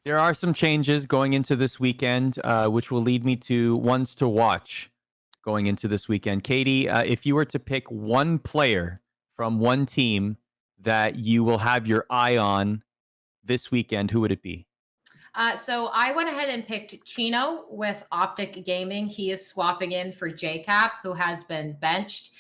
There are some changes going into this weekend, which will lead me to ones to watch going into this weekend. Katie, if you were to pick one player from one team that you will have your eye on this weekend, who would it be? So I went ahead and picked Chino with Optic Gaming. He is swapping in for JCap, who has been benched.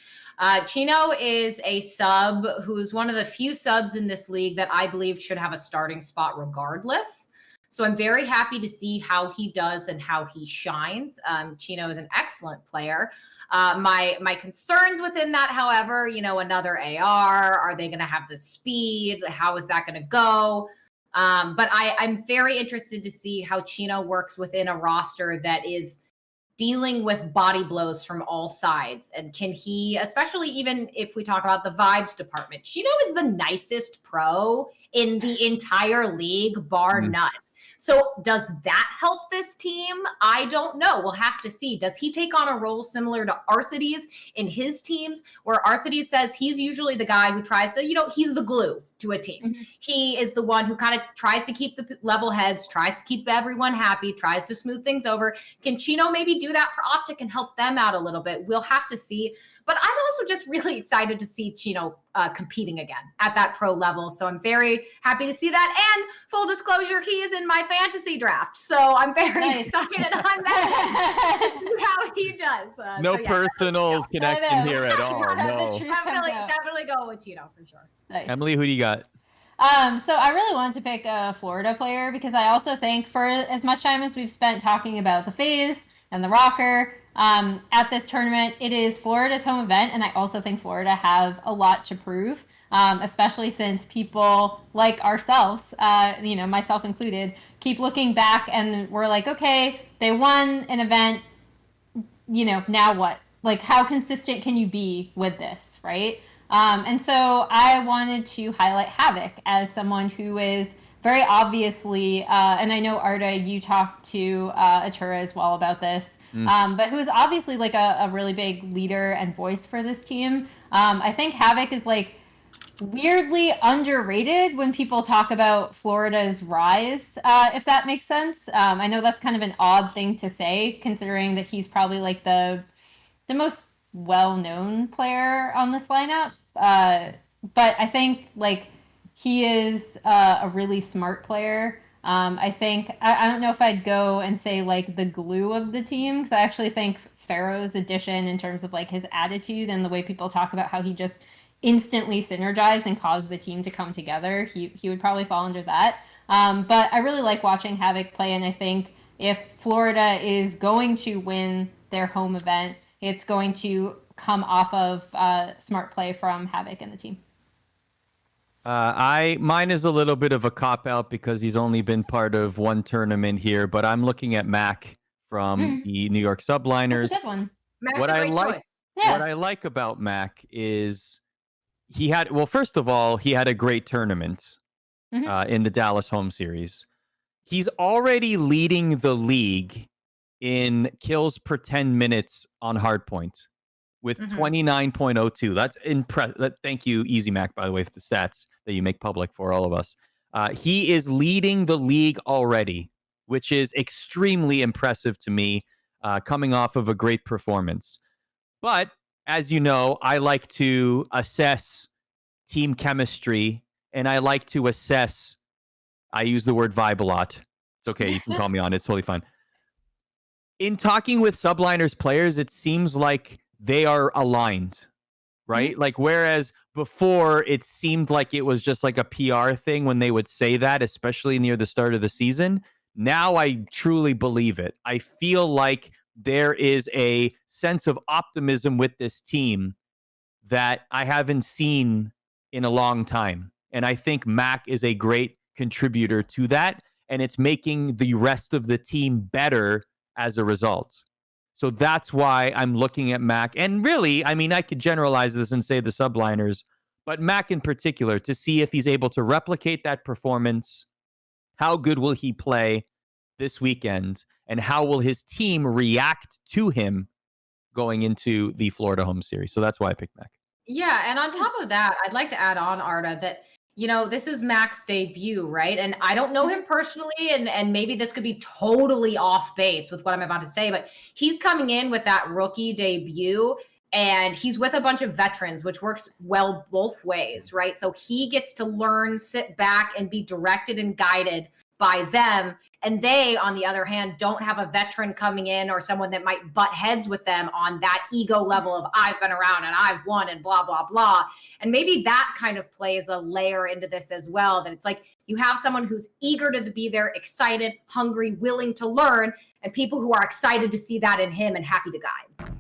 Chino is a sub who's one of the few subs in this league that I believe should have a starting spot regardless. So I'm very happy to see how he does and how he shines. Chino is an excellent player. My concerns within that, however, another AR, are they going to have the speed? How is that going to go? But I'm very interested to see how Chino works within a roster that is dealing with body blows from all sides. And can he, especially even if we talk about the vibes department, Chino is the nicest pro in the entire league, bar none. So does that help this team? I don't know. We'll have to see. Does he take on a role similar to Arcides in his teams, where Arcides says he's usually the guy who tries to, he's the glue to a team. Mm-hmm. He is the one who kind of tries to keep the level heads, tries to keep everyone happy, tries to smooth things over. Can Chino maybe do that for Optic and help them out a little bit? We'll have to see. But I'm also just really excited to see Chino competing again at that pro level. So I'm very happy to see that. And full disclosure, he is in my fantasy draft. So I'm very excited on that. How he does. No personal connection here at all. No. Definitely go with Chino for sure. Nice. Emily, who do you got? So I really wanted to pick a Florida player because I also think for as much time as we've spent talking about the FaZe and the Rocker at this tournament, it is Florida's home event, and I also think Florida have a lot to prove, especially since people like ourselves, myself included, keep looking back and we're like, okay, they won an event, now what? Like, how consistent can you be with this, right? And so I wanted to highlight Havok as someone who is very obviously, and I know Arda, you talked to Atura as well about this, but who is obviously like a really big leader and voice for this team. I think Havok is like weirdly underrated when people talk about Florida's rise, if that makes sense. I know that's kind of an odd thing to say, considering that he's probably like the most well-known player on this lineup, but I think like he is a really smart player. I think I don't know if I'd go and say like the glue of the team, because I actually think Pharaoh's addition in terms of like his attitude and the way people talk about how he just instantly synergized and caused the team to come together, he would probably fall under that. But I really like watching Havok play, and I think if Florida is going to win their home event, it's going to come off of smart play from Havok and the team. Mine is a little bit of a cop-out because he's only been part of one tournament here, but I'm looking at Mack from the New York Subliners. That's a good one. Mack's a great choice. Yeah. What I like about Mack is first of all, he had a great tournament in the Dallas home series. He's already leading the league in kills per 10 minutes on hardpoint with 29.02. That's impressive. Thank you, Easy Mac, by the way, for the stats that you make public for all of us. He is leading the league already, which is extremely impressive to me, coming off of a great performance. But as you know, I like to assess team chemistry, and I like to assess, I use the word vibe a lot. It's okay. You can call me on it. It's totally fine. In talking with Subliners players, it seems like they are aligned, right? Like, whereas before it seemed like it was just like a PR thing when they would say that, especially near the start of the season. Now I truly believe it. I feel like there is a sense of optimism with this team that I haven't seen in a long time. And I think Mack is a great contributor to that. And it's making the rest of the team better as a result. So that's why I'm looking at Mack. And really, I mean, I could generalize this and say the Subliners, but Mack in particular, to see if he's able to replicate that performance. How good will he play this weekend? And how will his team react to him going into the Florida home series? So that's why I picked Mack. Yeah, and on top of that, I'd like to add on, Arda, that this is Mack's debut, right? And I don't know him personally, and maybe this could be totally off base with what I'm about to say, but he's coming in with that rookie debut, and he's with a bunch of veterans, which works well both ways, right? So he gets to learn, sit back, and be directed and guided by them. And they, on the other hand, don't have a veteran coming in or someone that might butt heads with them on that ego level of I've been around and I've won and blah, blah, blah. And maybe that kind of plays a layer into this as well, that it's like you have someone who's eager to be there, excited, hungry, willing to learn, and people who are excited to see that in him and happy to guide.